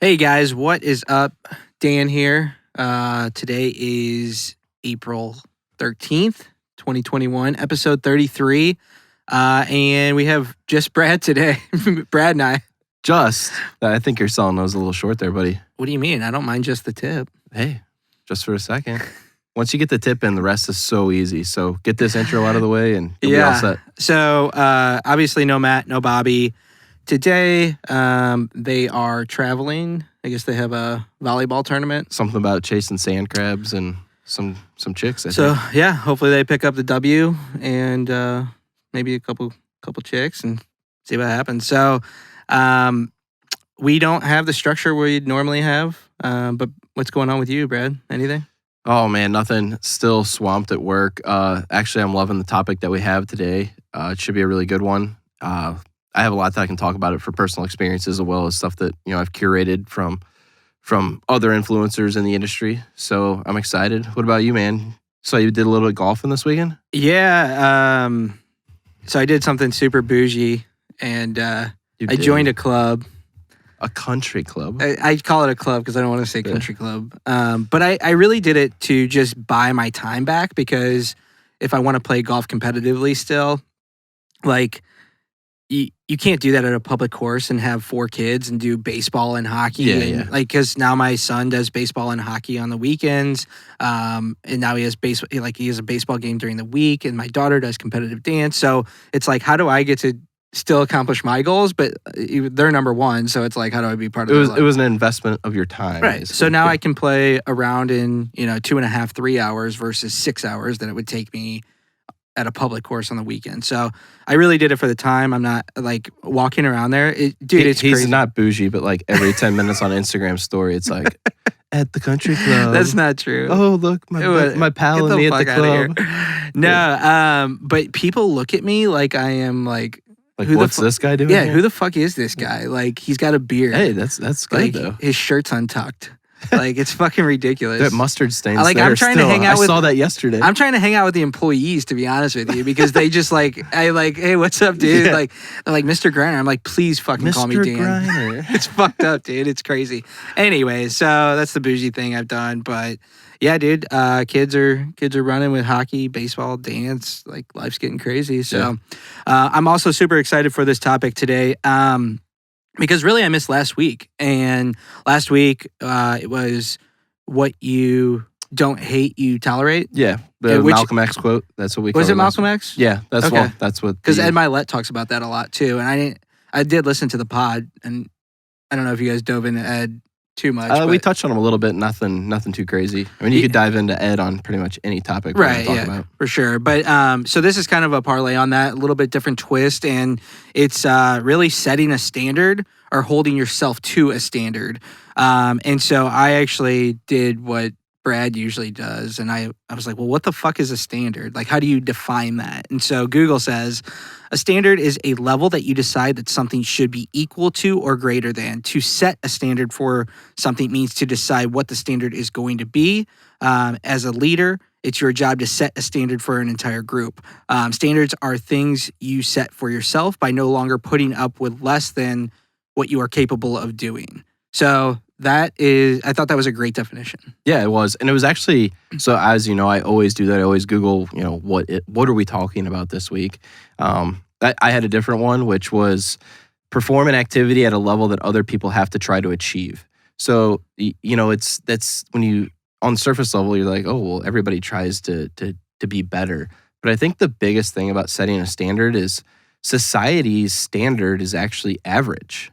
Hey guys, what is up? Dan here. Today is April 13th, 2021, episode 33. And we have just Brad today. Brad and I. I think you're selling those a little short there, buddy. What do you mean? I don't mind just the tip. Hey, just for a second. Once you get the tip in, the rest is so easy. So get this intro out of the way and you'll be all set. So obviously no Matt, no Bobby. Today, they are traveling. I guess they have a volleyball tournament. Something about chasing sand crabs and some chicks. I So think. yeah, hopefully they pick up the W and maybe a couple chicks and see what happens. So we don't have the structure we'd normally have. But what's going on with you, Brad? Anything? Oh man, nothing. Still swamped at work. Actually, I'm loving the topic that we have today. It should be a really good one. I have a lot that I can talk about it for personal experiences as well as stuff that I've curated from other influencers in the industry. So I'm excited. What about you, man? So you did a little bit of golfing this weekend? Yeah. So I did something super bougie, and I joined a club. A country club? I call it a club because I don't want to say country club. But I really did it to just buy my time back, because if I want to play golf competitively still, like, you can't do that at a public course and have 4 kids and do baseball and hockey. Yeah. Like, because now my son does baseball and hockey on the weekends. And now he has he has a baseball game during the week, and my daughter does competitive dance. So it's like, how do I get to still accomplish my goals? But they're number one. So it's like, how do I be part of it? It was an investment of your time. Right. So now I can play around in, 2.5, 3 hours versus 6 hours that it would take me at a public course on the weekend. So I really did it for the time. I'm not like walking around there. It's he's crazy. not bougie, but like every 10 minutes on Instagram story, it's like at the country club. That's not true. Oh, look, my pal and me at the club. No, but people look at me like I am like what's this guy doing? Yeah, here? who the fuck is this guy? Like, he's got a beard. Hey, that's good like, though. His shirt's untucked. Like, it's fucking ridiculous. That mustard stains. I'm trying to hang out with. I saw that yesterday. I'm trying to hang out with the employees, to be honest with you, because they just hey, what's up, dude? Yeah. Like, they're like, Mr. Griner. I'm like, please fucking Mr. call me Dan. Griner. It's fucked up, dude. It's crazy. Anyway, so that's the bougie thing I've done. But yeah, dude, kids are running with hockey, baseball, dance. Like, life's getting crazy. So I'm also super excited for this topic today. Because really I missed last week. And last week it was what you don't hate, you tolerate. Yeah, the Malcolm X quote. That's what we call it. Was it Malcolm X? Yeah, that's okay. That's what. Because Ed Milet talks about that a lot too. And I did listen to the pod, and I don't know if you guys dove into Ed too much. We touched on him a little bit. Nothing too crazy. I mean, you could dive into Ed on pretty much any topic we want to talk about. For sure. But so this is kind of a parlay on that, a little bit different twist, and it's really setting a standard or holding yourself to a standard. And so I actually did what Brad usually does, and I was like, well, what the fuck is a standard? Like, how do you define that? And so Google says, a standard is a level that you decide that something should be equal to or greater than. To set a standard for something means to decide what the standard is going to be. As a leader, it's your job to set a standard for an entire group. Standards are things you set for yourself by no longer putting up with less than what you are capable of doing. So I thought that was a great definition. Yeah, it was. And it was actually, so as you know, I always do that. I always Google, what are we talking about this week? I had a different one, which was perform an activity at a level that other people have to try to achieve. So, that's when you, on the surface level, you're like, oh, well, everybody tries to be better. But I think the biggest thing about setting a standard is society's standard is actually average.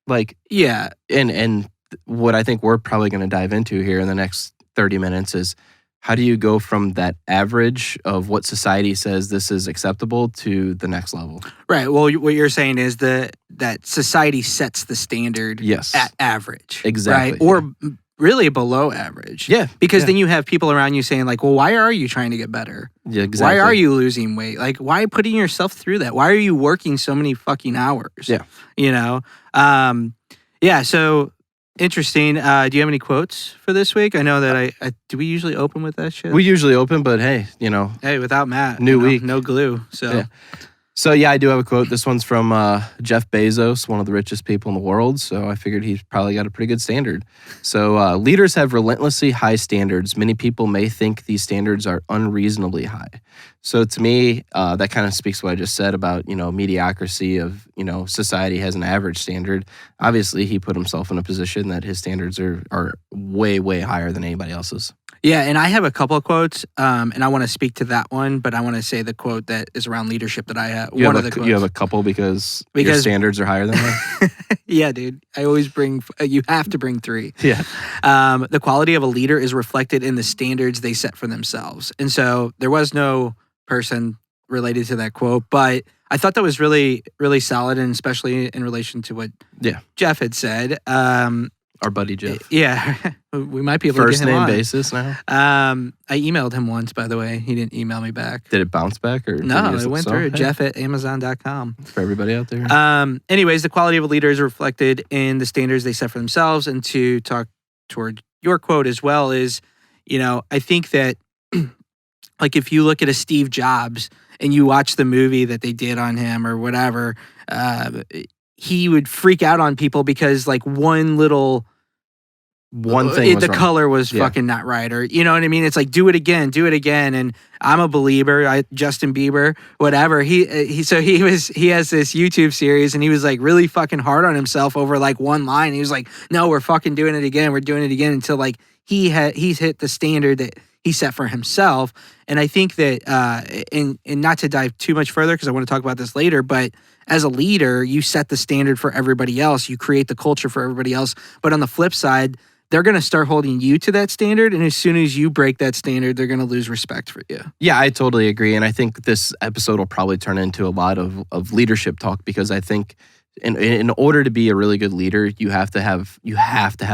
Like, yeah, and what I think we're probably going to dive into here in the next 30 minutes is how do you go from that average of what society says this is acceptable to the next level? Right. Well, what you're saying is that society sets the standard at average. Exactly. Right? Or really below average. Yeah. Because then you have people around you saying like, well, why are you trying to get better? Yeah, exactly. Why are you losing weight? Like, why putting yourself through that? Why are you working so many fucking hours? Yeah. So interesting. Do you have any quotes for this week? I know that do we usually open with that shit? We usually open, but hey, Hey, without Matt. New week. No glue. So. So yeah, I do have a quote. This one's from Jeff Bezos, one of the richest people in the world. So I figured he's probably got a pretty good standard. So leaders have relentlessly high standards. Many people may think these standards are unreasonably high. So to me, that kind of speaks to what I just said about, mediocrity of, society has an average standard. Obviously, he put himself in a position that his standards are way, way higher than anybody else's. Yeah, and I have a couple of quotes, and I want to speak to that one, but I want to say the quote that is around leadership that I have. You have a couple because your standards are higher than mine? Yeah, dude. I always you have to bring 3. Yeah. The quality of a leader is reflected in the standards they set for themselves. And so there was no person related to that quote, but I thought that was really, really solid, and especially in relation to what Jeff had said. Our buddy Jeff. Yeah, we might be able to get him on. First name basis now? I emailed him once, by the way. He didn't email me back. Did it bounce back? Or no, it went through. Hey. Jeff@amazon.com. For everybody out there. Anyways, the quality of a leader is reflected in the standards they set for themselves. And to talk toward your quote as well is, I think that like if you look at a Steve Jobs and you watch the movie that they did on him or whatever, he would freak out on people because like one thing the color was fucking not right, or you know what I mean. It's like do it again, and I'm a believer. Justin Bieber, whatever. He has this YouTube series, and he was like really fucking hard on himself over like one line. He was like, "No, we're fucking doing it again. We're doing it again," until like he's hit the standard that he set for himself. And I think that and not to dive too much further because I want to talk about this later, but as a leader, you set the standard for everybody else. You create the culture for everybody else. But on the flip side, they're going to start holding you to that standard. And as soon as you break that standard, they're going to lose respect for you. Yeah, I totally agree. And I think this episode will probably turn into a lot of leadership talk, because I think in order to be a really good leader, you have to have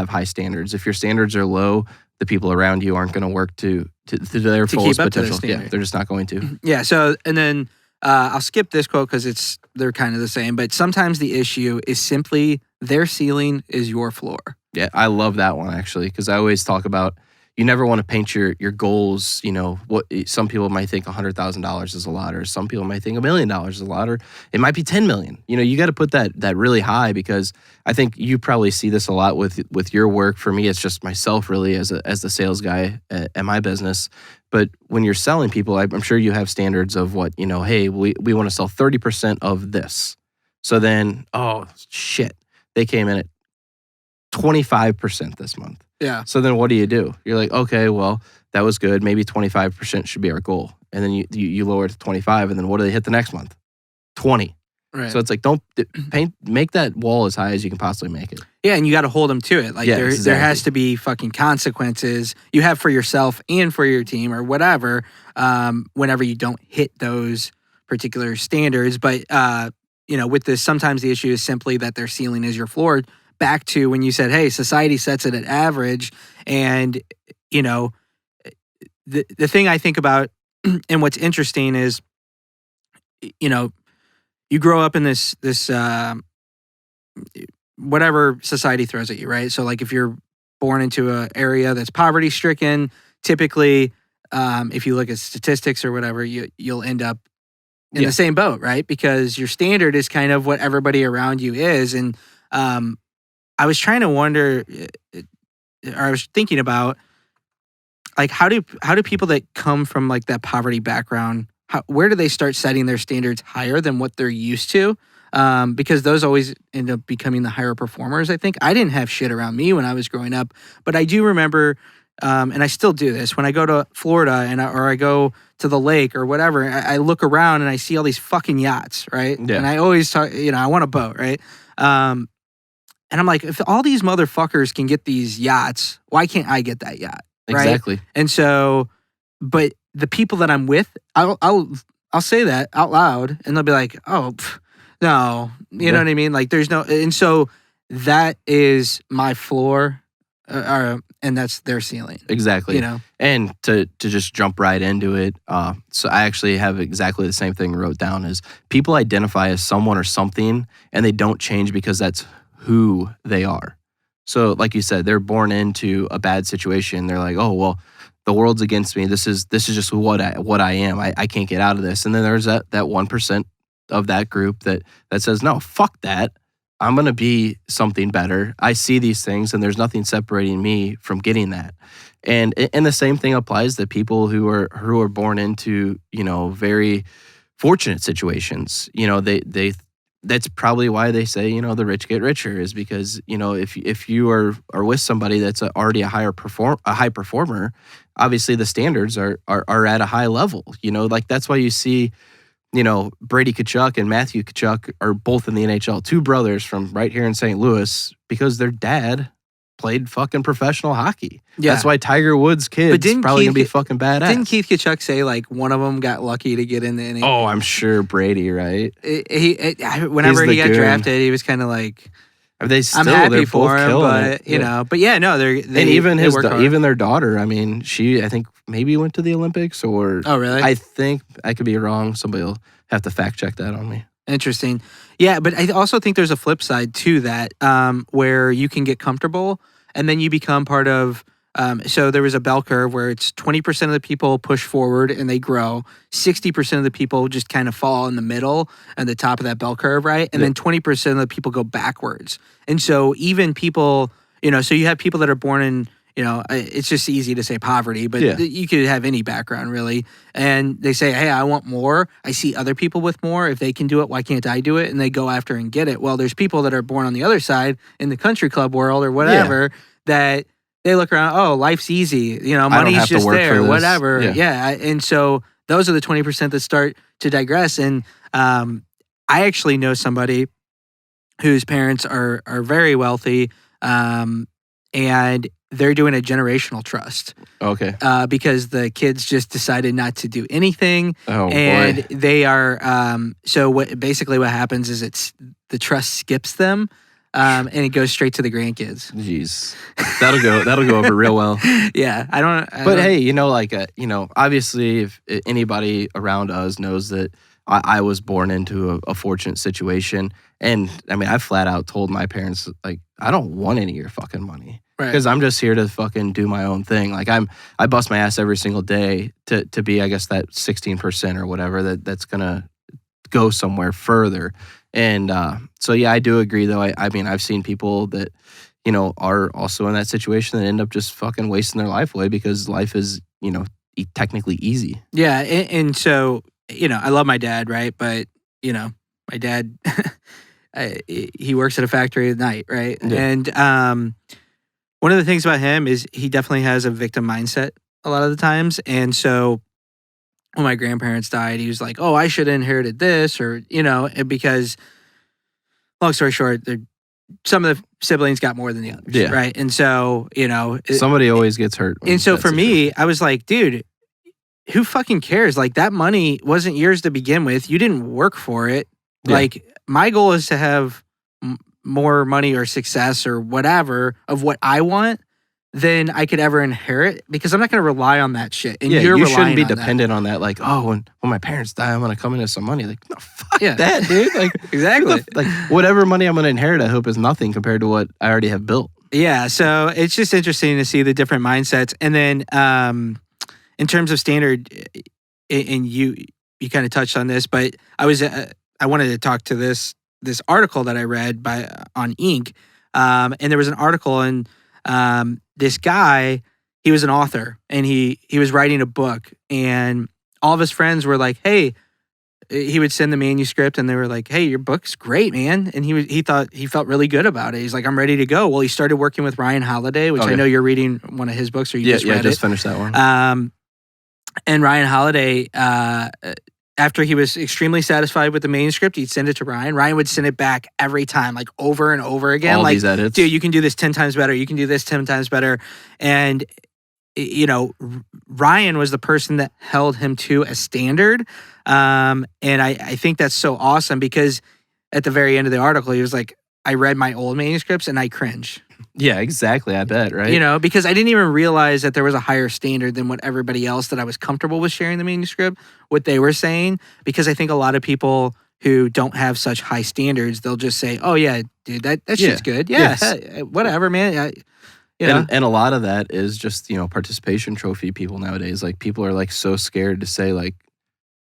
high standards. If your standards are low, the people around you aren't going to work to their fullest potential. Yeah, they're just not going to. Yeah. So, and then I'll skip this quote because they're kind of the same. But sometimes the issue is simply their ceiling is your floor. Yeah, I love that one actually, because I always talk about you never want to paint your goals. What some people might think $100,000 is a lot, or some people might think $1 million is a lot, or it might be 10 million. You got to put that really high, because I think you probably see this a lot with your work. For me, it's just myself really as the sales guy at my business. But when you're selling people, I'm sure you have standards of what Hey, we want to sell 30% of this. So then, oh shit, they came in at 25% this month. Yeah. So then what do? You're like, okay, well, that was good. Maybe 25% should be our goal. And then you lower it to 25, and then what do they hit the next month? 20. Right. So it's like, make that wall as high as you can possibly make it. Yeah, and you got to hold them to it. Like there has to be fucking consequences you have for yourself and for your team or whatever whenever you don't hit those particular standards. But, with this, sometimes the issue is simply that their ceiling is your floor. Back to when you said, hey, society sets it at average. And, the thing I think about and what's interesting is, you grow up in this whatever society throws at you, right? So like if you're born into an area that's poverty stricken, typically, if you look at statistics or whatever, you'll end up in the same boat, right? Because your standard is kind of what everybody around you is. And I was trying to wonder, or I was thinking about, like, how do people that come from like that poverty background, where do they start setting their standards higher than what they're used to? Because those always end up becoming the higher performers. I think I didn't have shit around me when I was growing up, but I do remember, and I still do this when I go to Florida or I go to the lake or whatever. I look around and I see all these fucking yachts, right? Yeah. And I always talk, I want a boat, right? And I'm like, if all these motherfuckers can get these yachts, why can't I get that yacht? Right? Exactly. And so, but the people that I'm with, I'll say that out loud, and they'll be like, "Oh, no," you know what I mean? Like, there's no, and so that is my floor, and that's their ceiling. Exactly. And to just jump right into it, so I actually have exactly the same thing wrote down: is people identify as someone or something, and they don't change because that's who they are. So like you said, they're born into a bad situation. They're like, oh, well, the world's against me. This is just what I am. I can't get out of this. And then there's that 1% of that group that says, no, fuck that. I'm going to be something better. I see these things and there's nothing separating me from getting that. And the same thing applies to people who are born into, very fortunate situations. That's probably why they say, the rich get richer, is because, if you are with somebody that's already a high performer, obviously the standards are at a high level. Like that's why you see, Brady Tkachuk and Matthew Tkachuk are both in the NHL, two brothers from right here in St. Louis, because their dad played fucking professional hockey. Yeah. That's why Tiger Woods' kids probably gonna be fucking badass. Didn't Keith Tkachuk say like one of them got lucky to get in the NHL? Oh, I'm sure Brady, right? Whenever he got drafted, he was kind of like, I'm happy for him, but but yeah, no, they and even their daughter. I mean, I think maybe went to the Olympics, or oh really? I think I could be wrong. Somebody will have to fact check that on me. Interesting. Yeah, but I also think there's a flip side to that, where you can get comfortable and then you become part of. So there was a bell curve where it's 20% of the people push forward and they grow. 60% of the people just kind of fall in the middle at the top of that bell curve, right? And then 20% of the people go backwards. And so even people, so you have people that are born in, it's just easy to say poverty, but you could have any background really. And they say, hey, I want more. I see other people with more. If they can do it, why can't I do it? And they go after and get it. Well, there's people that are born on the other side in the country club world or whatever that they look around, oh, life's easy. Money's just there, whatever. Yeah. And so those are the 20% that start to digress. And I actually know somebody whose parents are very wealthy, and they're doing a generational trust. Okay. Because the kids just decided not to do anything. Oh, and boy. They are, so what happens is the trust skips them. And it goes straight to the grandkids. Jeez, that'll go over real well. Yeah, I don't. Hey, obviously, if anybody around us knows that I was born into a fortunate situation, and I mean, I flat out told my parents, like, I don't want any of your fucking money, because I'm just here to fucking do my own thing. Like I bust my ass every single day to be, I guess, that 16% or whatever that's gonna go somewhere further. And so, yeah, I do agree, though. I mean, I've seen people that, are also in that situation that end up just fucking wasting their life away because life is, technically easy. Yeah. And so, I love my dad, right? But, my dad, he works at a factory at night, right? Yeah. And one of the things about him is he definitely has a victim mindset a lot of the times. And so when my grandparents died, he was like, oh, I should have inherited this, or, because, long story short, some of the siblings got more than the others, right? And so, somebody always gets hurt. And so for me, I was like, dude, who fucking cares? Like, that money wasn't yours to begin with. You didn't work for it. Yeah. Like, my goal is to have more money or success or whatever of what I want than I could ever inherit, because I'm not going to rely on that shit. And you shouldn't be dependent on that. Like, oh, when my parents die, I'm going to come into some money. Like, no, fuck that, dude. Like, exactly. Like, whatever money I'm going to inherit, I hope is nothing compared to what I already have built. Yeah. So it's just interesting to see the different mindsets. And then in terms of standard, and you kind of touched on this, but I wanted to talk to this article that I read on Inc. And there was an article, and this guy, he was an author, and he was writing a book, and all of his friends were like, hey, he would send the manuscript, and they were like, hey, your book's great, man. And he felt really good about it. He's like, I'm ready to go. Well, he started working with Ryan Holiday, which I know you're reading one of his books, or you just read it. Yeah, I just finished that one. And Ryan Holiday, after he was extremely satisfied with the manuscript, he'd send it to Ryan. Ryan would send it back every time, like over and over again. All like, these edits. Dude, you can do this 10 times better. You can do this 10 times better. And, Ryan was the person that held him to a standard. And I think that's so awesome, because at the very end of the article, he was like, I read my old manuscripts and I cringe. Yeah, exactly. I bet, right? Because I didn't even realize that there was a higher standard than what everybody else that I was comfortable with sharing the manuscript, what they were saying. Because I think a lot of people who don't have such high standards, they'll just say, oh, yeah, dude, that shit's good. Yeah, yes. Whatever, man. And a lot of that is just, participation trophy people nowadays. Like, people are like so scared to say, like,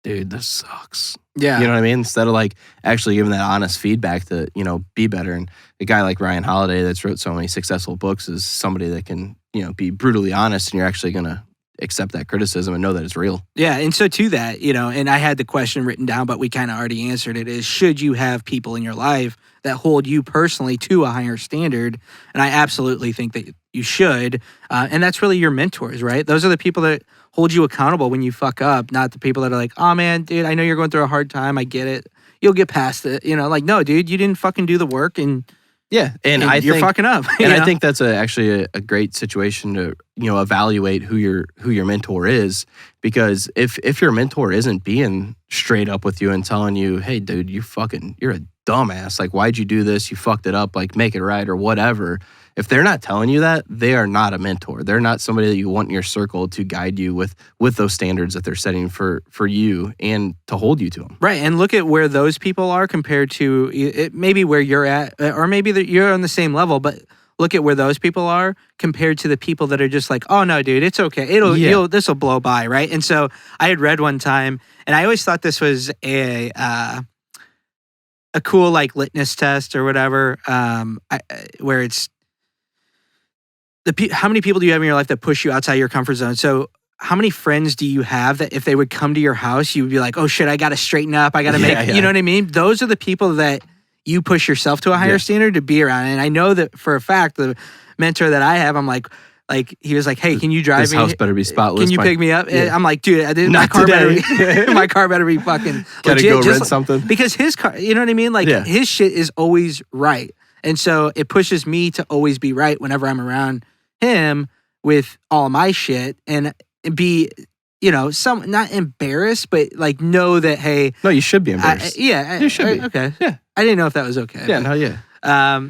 dude, this sucks. Yeah. You know what I mean? Instead of like actually giving that honest feedback to, be better. And a guy like Ryan Holiday that's wrote so many successful books is somebody that can, be brutally honest, and you're actually going to accept that criticism and know that it's real. Yeah. And so to that, and I had the question written down, but we kind of already answered it, is should you have people in your life that hold you personally to a higher standard? And I absolutely think that you should. And that's really your mentors, right? Those are the people that hold you accountable when you fuck up, not the people that are like, oh man, dude, I know you're going through a hard time. I get it. You'll get past it. No, dude, you didn't fucking do the work, and yeah, and you're fucking up. And I think that's actually a great situation to evaluate who your mentor is, because if your mentor isn't being straight up with you and telling you, hey dude, you're a dumbass, like why'd you do this? You fucked it up, like make it right or whatever. If they're not telling you that, they are not a mentor. They're not somebody that you want in your circle to guide you with those standards that they're setting for you and to hold you to them. Right, and look at where those people are compared to maybe where you're at, or maybe you're on the same level, but look at where those people are compared to the people that are just like, oh no, dude, it's okay. This will blow by, right? And so I had read one time, and I always thought this was a cool like litmus test or whatever, where it's how many people do you have in your life that push you outside your comfort zone? So how many friends do you have that if they would come to your house, you would be like, oh shit, I got to straighten up. I got to you know what I mean? Those are the people that you push yourself to a higher standard to be around. And I know that for a fact, the mentor that I have, I'm like he was like, hey, can you drive me? This house better be spotless. Can you pick me up? Yeah. I'm like, dude, my car better be fucking gotta legit. go rent something. Because his car, you know what I mean? Like his shit is always right. And so it pushes me to always be right whenever I'm around him with all my shit, and be, not embarrassed, but like know that, hey. No, you should be embarrassed. You should be. Okay. Yeah. I didn't know if that was okay. Yeah,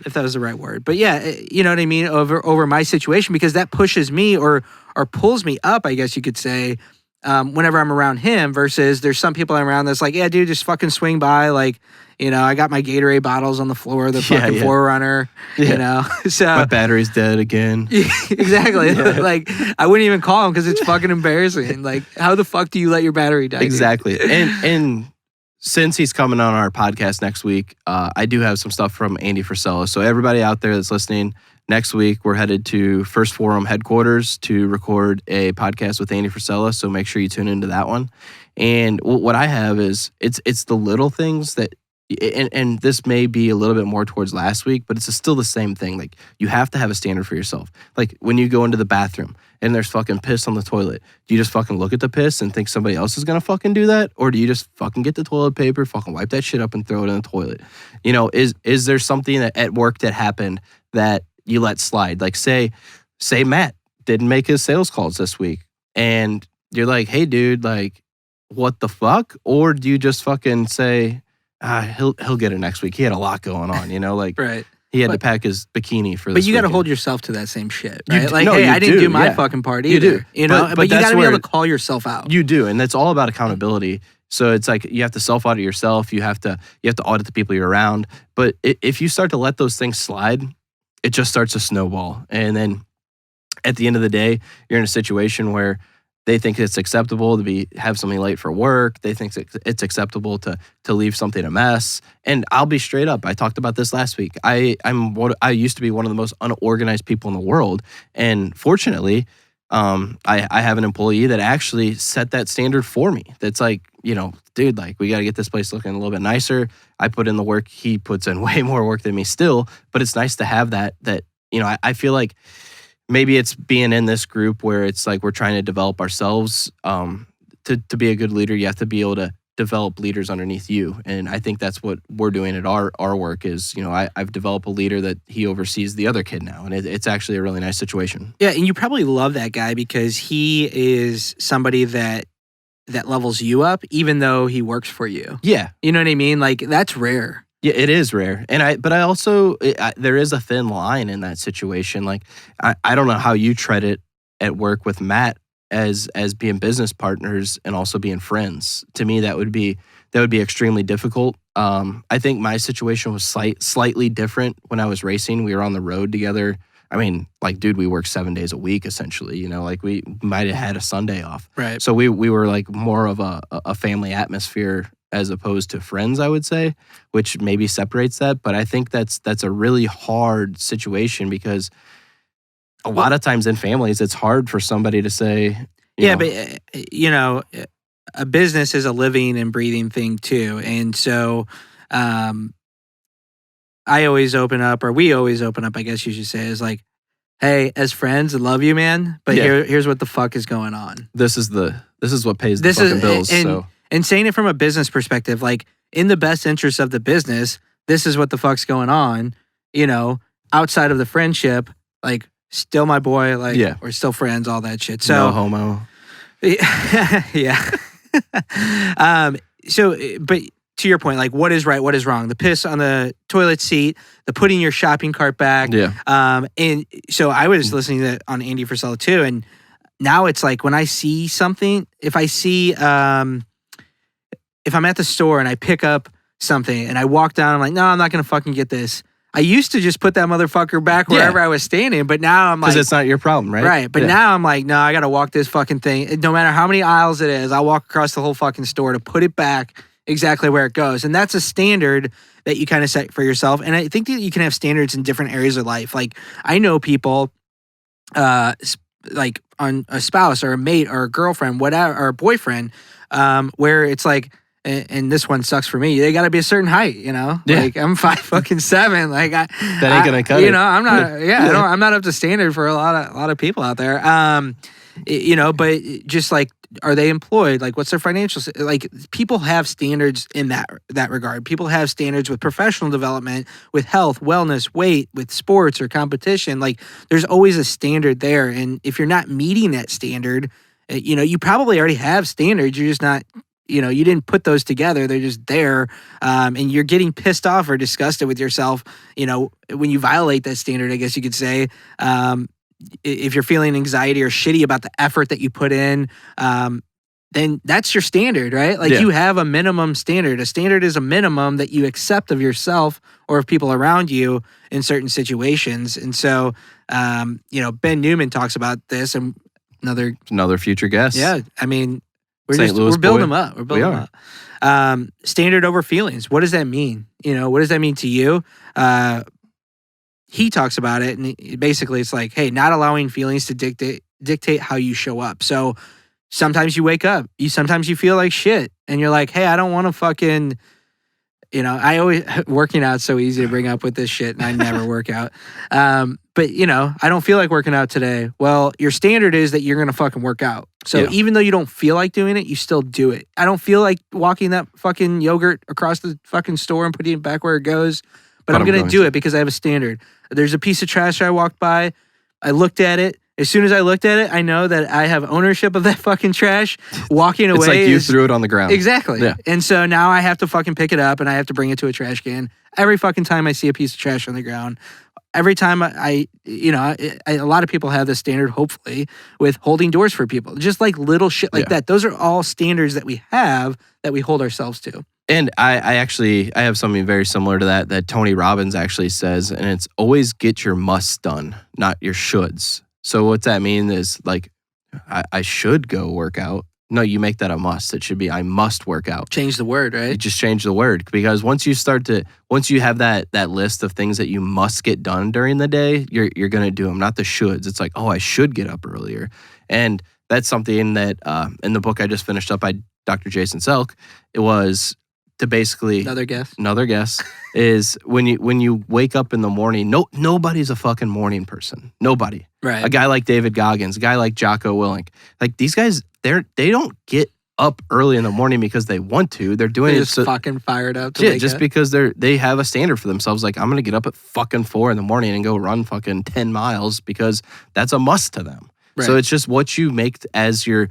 if that was the right word. But yeah, you know what I mean, over my situation, because that pushes me or pulls me up, I guess you could say, whenever I'm around him, versus there's some people I'm around that's like, yeah, dude, just fucking swing by. Like, I got my Gatorade bottles on the floor, the fucking Forerunner, so my battery's dead again. Exactly. Like, I wouldn't even call him because it's fucking embarrassing. Like, how the fuck do you let your battery die? Exactly. And since he's coming on our podcast next week, I do have some stuff from Andy Frisella. So everybody out there that's listening, next week we're headed to First Forum headquarters to record a podcast with Andy Frisella. So make sure you tune into that one. And what I have is it's the little things that, and this may be a little bit more towards last week, but it's still the same thing. Like, you have to have a standard for yourself. Like, when you go into the bathroom and there's fucking piss on the toilet, do you just fucking look at the piss and think somebody else is gonna fucking do that? Or do you just fucking get the toilet paper, fucking wipe that shit up and throw it in the toilet? Is there something at work that happened that you let slide? Like, say Matt didn't make his sales calls this week, and you're like, hey dude, like, what the fuck? Or do you just fucking say, he'll get it next week. He had a lot going on, like right. He had to pack his bikini for this. But you got to weekend. hold yourself to that same shit, right? I didn't do my fucking part either. You do. But you got to be able to call yourself out. You do, and that's all about accountability. So it's like you have to self-audit yourself. You have to audit the people you're around. But if you start to let those things slide, it just starts to snowball. And then at the end of the day, you're in a situation where they think it's acceptable to have something late for work. They think it's acceptable to leave something a mess. And I'll be straight up. I talked about this last week. I used to be one of the most unorganized people in the world. And fortunately, I have an employee that actually set that standard for me. That's like, dude, like, we got to get this place looking a little bit nicer. I put in the work. He puts in way more work than me still. But it's nice to have that I feel like maybe it's being in this group where it's like we're trying to develop ourselves. To be a good leader, you have to be able to develop leaders underneath you. And I think that's what we're doing at our work is, I've developed a leader that he oversees the other kid now. And it's actually a really nice situation. Yeah, and you probably love that guy because he is somebody that levels you up, even though he works for you. Yeah. You know what I mean? Like, that's rare. Yeah, it is rare. But I also, there is a thin line in that situation. Like, I don't know how you tread it at work with Matt as being business partners and also being friends. To me, that would be extremely difficult. I think my situation was slightly different when I was racing. We were on the road together I mean, like, dude, we work 7 days a week essentially. You know, like we might have had a Sunday off. Right. So we were like more of a family atmosphere as opposed to friends, I would say, which maybe separates that. But I think that's a really hard situation because a lot of times in families, it's hard for somebody to say, but you know, a business is a living and breathing thing too. And so I always open up, or we always open up, I guess you should say, is like, hey, as friends, I love you, man. But here's what the fuck is going on. This is what pays the fucking bills. And saying it from a business perspective, like in the best interest of the business, this is what the fuck's going on. You know, outside of the friendship, like still my boy, like we're still friends, all that shit. So no homo. Yeah. But to your point, like what is right, what is wrong? The piss on the toilet seat, the putting your shopping cart back. Yeah. And so I was listening to on Andy Frisella too, and now it's like when I see something, if I see, if I'm at the store and I pick up something and I walk down, I'm like, no, I'm not gonna fucking get this. I used to just put that motherfucker back wherever I was standing, but now I'm like... Because it's not your problem, right? Right, but now I'm like, no, I gotta walk this fucking thing. No matter how many aisles it is, I'll walk across the whole fucking store to put it back exactly where it goes. And that's a standard that you kind of set for yourself. And I think that you can have standards in different areas of life. Like, I know people, like on a spouse or a mate or a girlfriend, whatever, or a boyfriend, where it's like, and this one sucks for me. They got to be a certain height, you know. Yeah. Like I'm 5'7". Like that ain't gonna cut it. You know, I'm not. Yeah, I'm not up to standard for a lot of people out there. You know, but just like, are they employed? Like, what's their financial? Like, people have standards in that regard. People have standards with professional development, with health, wellness, weight, with sports or competition. Like, there's always a standard there, and if you're not meeting that standard, you know, you probably already have standards. You're just not. You know, you didn't put those together. They're just there. And you're getting pissed off or disgusted with yourself, you know, when you violate that standard, I guess you could say. If you're feeling anxiety or shitty about the effort that you put in, then that's your standard, right? Like you have a minimum standard. A standard is a minimum that you accept of yourself or of people around you in certain situations. And so, you know, Ben Newman talks about this, and another future guest. Yeah. I mean, we're building them up. We're building them up. Standard over feelings. What does that mean? You know, what does that mean to you? He talks about it, and basically it's like, hey, not allowing feelings to dictate how you show up. So sometimes you wake up, sometimes you feel like shit, and you're like, hey, I don't want to fucking, you know, I always, working out's so easy to bring up with this shit, and I never work out. But, you know, I don't feel like working out today. Well, your standard is that you're going to fucking work out. So even though you don't feel like doing it, you still do it. I don't feel like walking that fucking yogurt across the fucking store and putting it back where it goes, but I'm going to do it because I have a standard. There's a piece of trash I walked by. I looked at it. As soon as I looked at it, I know that I have ownership of that fucking trash. Walking away, it's like you threw it on the ground. Exactly. Yeah. And so now I have to fucking pick it up and I have to bring it to a trash can. Every fucking time I see a piece of trash on the ground, every time a lot of people have this standard, hopefully, with holding doors for people. Just like little shit like that. Those are all standards that we have that we hold ourselves to. And I have something very similar to that Tony Robbins actually says, and it's always get your musts done, not your shoulds. So what that means is like, I should go work out. No, you make that a must. It should be, I must work out. Change the word, right? You just change the word, because once you have that list of things that you must get done during the day, you're going to do them, not the shoulds. It's like, oh, I should get up earlier. And that's something that in the book I just finished up by Dr. Jason Selk, it was to basically another guess is when you wake up in the morning, nobody's a fucking morning person. Nobody. Right. A guy like David Goggins, a guy like Jocko Willink, like these guys, they don't get up early in the morning because they want to. They're doing just fucking fired up. Just because they have a standard for themselves. Like, I'm gonna get up at fucking 4 a.m. and go run fucking 10 miles because that's a must to them. Right. So it's just what you make as your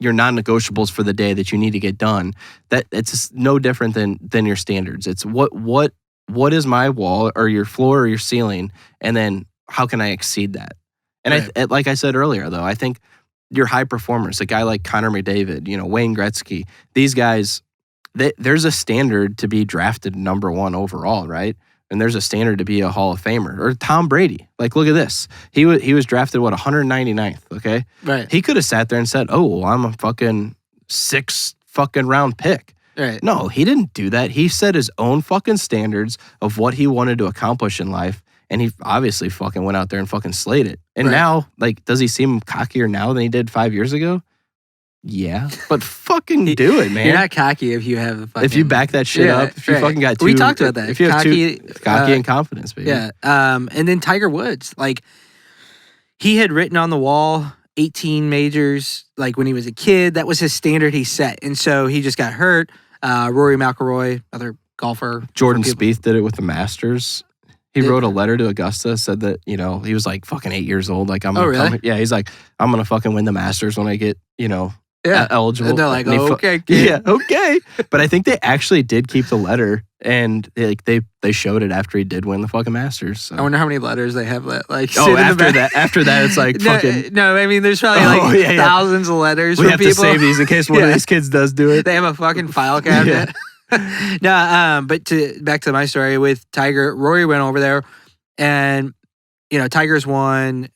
non-negotiables for the day that you need to get done. That it's no different than your standards. It's what is my wall or your floor or your ceiling, and then how can I exceed that? And right. Like I said earlier, though, I think your high performers, a guy like Connor McDavid, Wayne Gretzky, these guys, there's a standard to be drafted number 1 overall, right? and there's a standard to be a Hall of Famer. Or Tom Brady. Like, look at this. He was drafted, 199th, okay? Right. He could have sat there and said, oh, well, I'm a fucking 6th fucking round pick. Right. No, he didn't do that. He set his own fucking standards of what he wanted to accomplish in life, and he obviously fucking went out there and fucking slayed it. And now, like, does he seem cockier now than he did 5 years ago? Yeah, but fucking do it, man. You're not cocky if you have if you back that shit up. If you fucking got two, we talked about that. If you have cocky and confidence, baby. Yeah. And then Tiger Woods, like, he had written on the wall 18 majors, like when he was a kid. That was his standard he set, and so he just got hurt. Rory McIlroy, other golfer. Jordan Spieth did it with the Masters. He wrote a letter to Augusta, said that, he was like fucking 8 years old. Like, I'm gonna really? Yeah, he's like, I'm gonna fucking win the Masters when I get, eligible. And they're like, okay, kid. Yeah, okay. But I think they actually did keep the letter, and they showed it after he did win the fucking Masters. So. I wonder how many letters they have that. Like, after that, it's like fucking. No, I mean, there's probably thousands of letters. We have to save these in case one of these kids does do it. They have a fucking file cabinet. No, but back to my story with Tiger. Rory went over there, and Tiger's won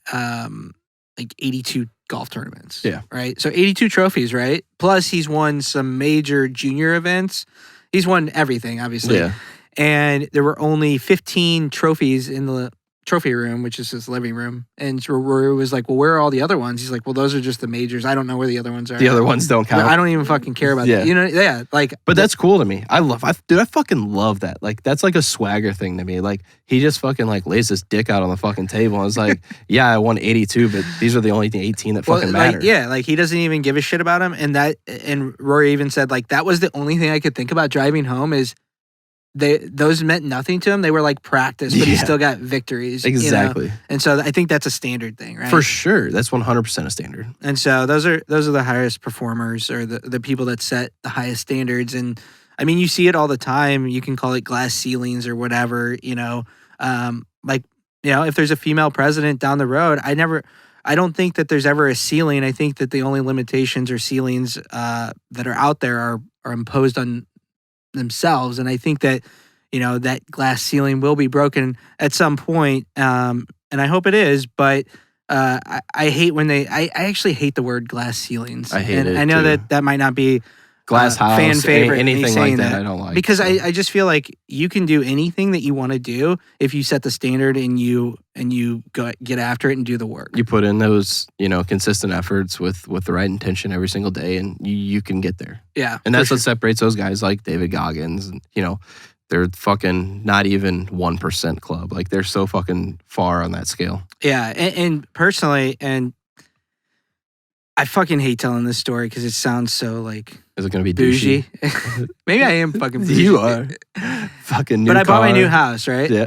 like 82 golf tournaments. Yeah. Right. So 82 trophies, right? Plus he's won some major junior events. He's won everything, obviously. Yeah. And there were only 15 trophies in the trophy room, which is his living room. And so Rory was like, well, where are all the other ones? He's like, well, those are just the majors. I don't know where the other ones are. The other ones don't count. I don't even fucking care about that. Like. But that's cool to me. I fucking love that. Like, that's like a swagger thing to me. Like, he just fucking like lays his dick out on the fucking table and it's like, yeah, I won 82, but these are the only 18 that fucking matter. Like he doesn't even give a shit about him. And Rory even said, like, that was the only thing I could think about driving home is those meant nothing to him. They were like practice, but he still got victories. Exactly. And so I think that's a standard thing, right? For sure. That's 100% a standard. And so those are the highest performers, or the people that set the highest standards. And I mean, you see it all the time. You can call it glass ceilings or whatever, if there's a female president down the road, I don't think that there's ever a ceiling. I think that the only limitations or ceilings that are out there are imposed on themselves. And I think that, that glass ceiling will be broken at some point. And I hope it is, but I hate when I actually hate the word glass ceilings. I hate it. I know too. that might not be glass house, fan favorite, anything like that. I don't like. Because I just feel like you can do anything that you want to do if you set the standard and you go get after it and do the work. You put in those, consistent efforts with the right intention every single day, and you can get there. Yeah. And that's what separates those guys like David Goggins. And, they're fucking not even 1% club. Like, they're so fucking far on that scale. Yeah. And personally, and I fucking hate telling this story because it sounds so like. Is it going to be bougie? Maybe I am fucking bougie. You are. Fucking new car. But I bought my new house, right? Yeah.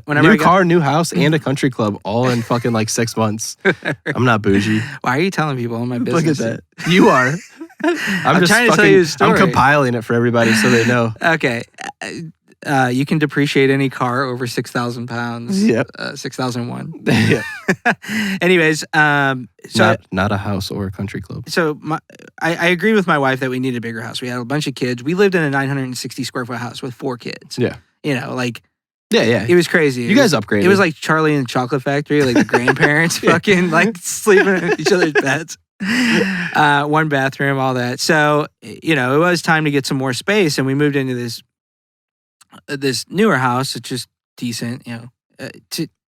New house, and a country club all in fucking like 6 months. I'm not bougie. Why are you telling people in my business? Look at that. You are. I'm just trying to tell you a story. I'm compiling it for everybody so they know. Okay. You can depreciate any car over 6,000 pounds. Yep. 6,001. Yeah. Anyways, so not a house or a country club. So I agree with my wife that we need a bigger house. We had a bunch of kids. We lived in a 960 square foot house with 4 kids. Yeah. Yeah. It was crazy. You guys upgraded. It was like Charlie and the Chocolate Factory, like the grandparents fucking like sleeping in each other's beds. 1 bathroom, all that. So, it was time to get some more space, and we moved into this newer house. It's just decent,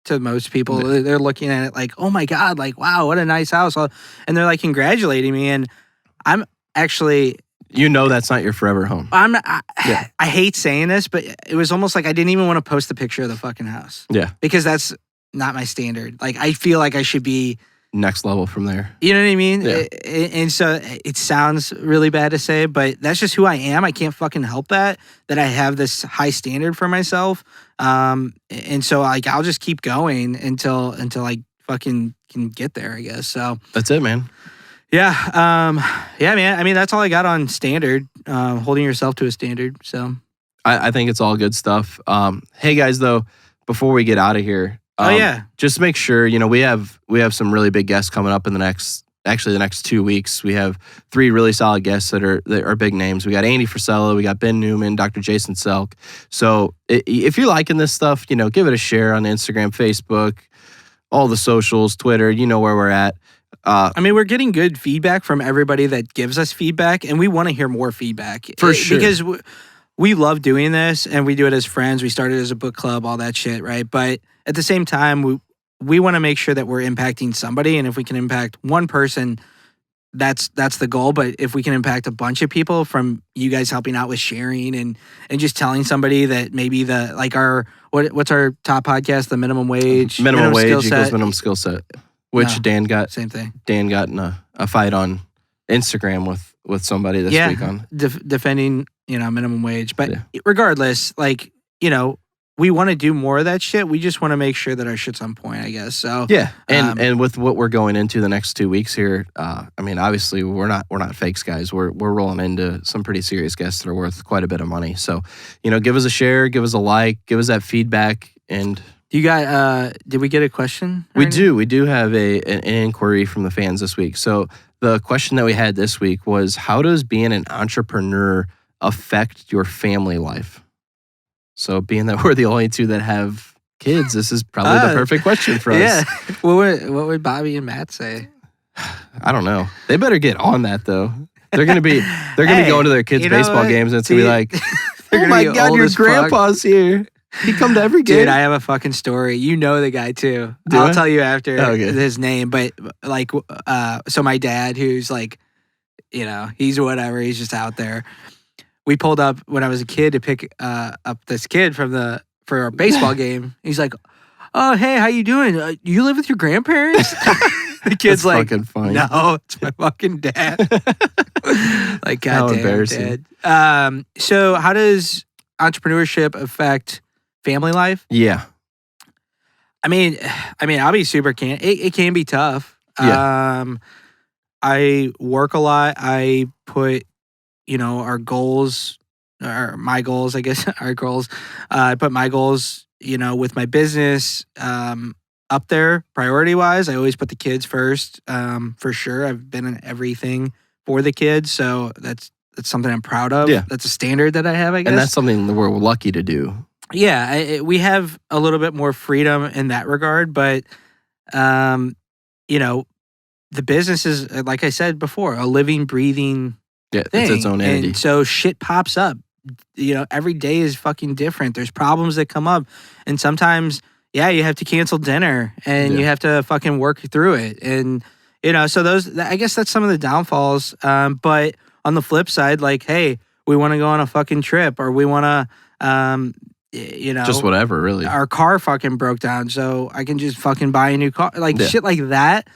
to most people. They're looking at it like, oh my God, like, wow, what a nice house. And they're like congratulating me. And I'm actually... that's not your forever home. I hate saying this, but it was almost like I didn't even want to post the picture of the fucking house. Yeah. Because that's not my standard. Like, I feel like I should be... next level from there. You know what I mean? Yeah. And so it sounds really bad to say, but that's just who I am. I can't fucking help that I have this high standard for myself. And so like I'll just keep going until I fucking can get there, I guess. So that's it, man. Yeah. Yeah, man. I mean, that's all I got on standard, holding yourself to a standard. So I think it's all good stuff. Hey guys, though, before we get out of here, yeah, just make sure, we have some really big guests coming up in the next actually the next 2 weeks. We have 3 really solid guests that are big names. We got Andy Frisella, we got Ben Newman, Dr. Jason Selk. So if you're liking this stuff, give it a share on Instagram, Facebook, all the socials, Twitter. You know where we're at. We're getting good feedback from everybody that gives us feedback, and we want to hear more feedback. For sure. Because we love doing this, and we do it as friends. We started as a book club, all that shit, right? But at the same time, we want to make sure that we're impacting somebody, and if we can impact one person, that's the goal. But if we can impact a bunch of people from you guys helping out with sharing and just telling somebody that maybe what's our top podcast, the minimum wage, minimum wage equals minimum skill set, which Dan got same thing. Dan got in a fight on Instagram with somebody this week on defending minimum wage. But regardless, we want to do more of that shit. We just want to make sure that our shit's on point, I guess. So and with what we're going into the next 2 weeks here, obviously we're not fakes, guys. We're rolling into some pretty serious guests that are worth quite a bit of money. So, give us a share, give us a like, give us that feedback. And you got did we get a question? We do have an inquiry from the fans this week. So the question that we had this week was, how does being an entrepreneur affect your family life? So being that we're the only 2 that have kids, this is probably the perfect question for us. Yeah. What would Bobby and Matt say? I don't know. They better get on that though. They're gonna be going to their kids' baseball games, and it's gonna be like, oh my God, your grandpa's here. He come to every game. Dude, I have a fucking story. You know the guy too. I'll tell you after his name. But so my dad, who's he's whatever. He's just out there. We pulled up when I was a kid to pick up this kid for our baseball game. He's like, "Oh, hey, how you doing? You live with your grandparents?" The kid's like, fucking funny. "No, it's my fucking dad." Goddamn, Dad. So how does entrepreneurship affect family life? Yeah. I'll be super candid. It can be tough. Yeah. I work a lot. I put our goals, or my goals, I guess, our goals. I put my goals, with my business up there priority-wise. I always put the kids first, for sure. I've been in everything for the kids, so that's something I'm proud of. Yeah. That's a standard that I have, I guess. And that's something that we're lucky to do. Yeah, we have a little bit more freedom in that regard, but, the business is, like I said before, a living, breathing thing. It's its own entity. And so shit pops up. Every day is fucking different. There's problems that come up. And sometimes, you have to cancel dinner and you have to fucking work through it. And, so I guess that's some of the downfalls. But on the flip side, hey, we want to go on a fucking trip, or we want to, just whatever, really. Our car fucking broke down, so I can just fucking buy a new car. Shit like that.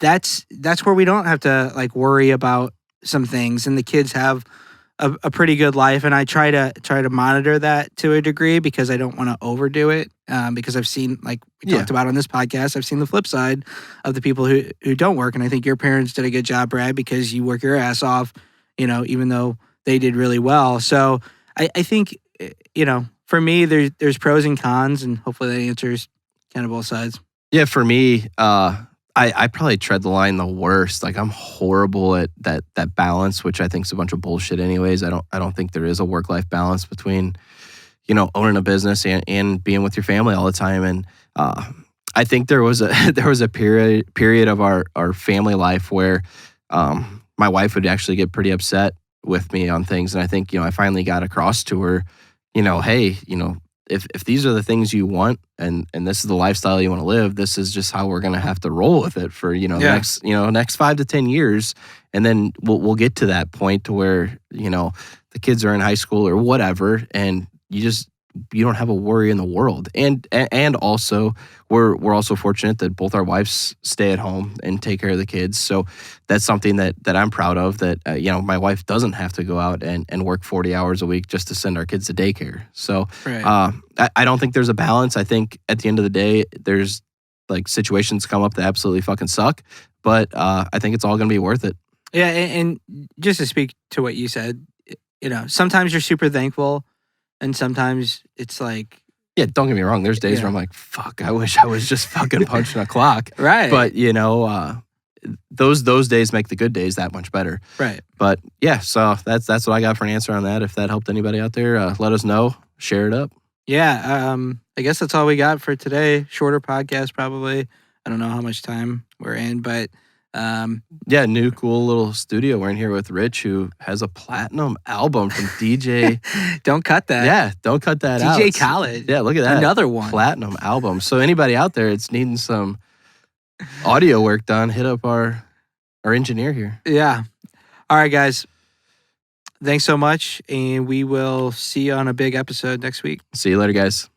That's where we don't have to worry about some things, and the kids have a pretty good life, and I try to monitor that to a degree, because I don't want to overdo it, because I've seen, we talked about on this podcast, I've seen the flip side of the people who don't work, and I think your parents did a good job, Brad, because you work your ass off, even though they did really well. So I think, for me, there's pros and cons, and hopefully that answers kind of both sides. Yeah, for me, I probably tread the line the worst. I'm horrible at that balance, which I think is a bunch of bullshit anyways. I don't think there is a work-life balance between, owning a business and being with your family all the time. And I think there was a period of our family life where my wife would actually get pretty upset with me on things. And I think, I finally got across to her, hey, if these are the things you want and this is the lifestyle you want to live, this is just how we're going to have to roll with it for, the next 5 to 10 years. And then we'll get to that point to where, the kids are in high school or whatever. And you don't have a worry in the world. And also we're also fortunate that both our wives stay at home and take care of the kids. So that's something that I'm proud of, that, my wife doesn't have to go out and work 40 hours a week just to send our kids to daycare. So right. I don't think there's a balance. I think at the end of the day, there's situations come up that absolutely fucking suck, but I think it's all going to be worth it. Yeah. And just to speak to what you said, sometimes you're super thankful, and sometimes it's yeah, don't get me wrong. There's days where I'm like, fuck, I wish I was just fucking punching a clock. Right. But, those days make the good days that much better. Right. But yeah, so that's what I got for an answer on that. If that helped anybody out there, let us know. Share it up. Yeah. I guess that's all we got for today. Shorter podcast, probably. I don't know how much time we're in, but yeah, new cool little studio. We're in here with Rich, who has a platinum album from DJ. Don't cut that. Yeah, don't cut that out. DJ Khaled. Yeah, look at that. Another one. Platinum album. So anybody out there that's needing some audio work done, hit up our engineer here. Yeah. All right, guys. Thanks so much, and we will see you on a big episode next week. See you later, guys.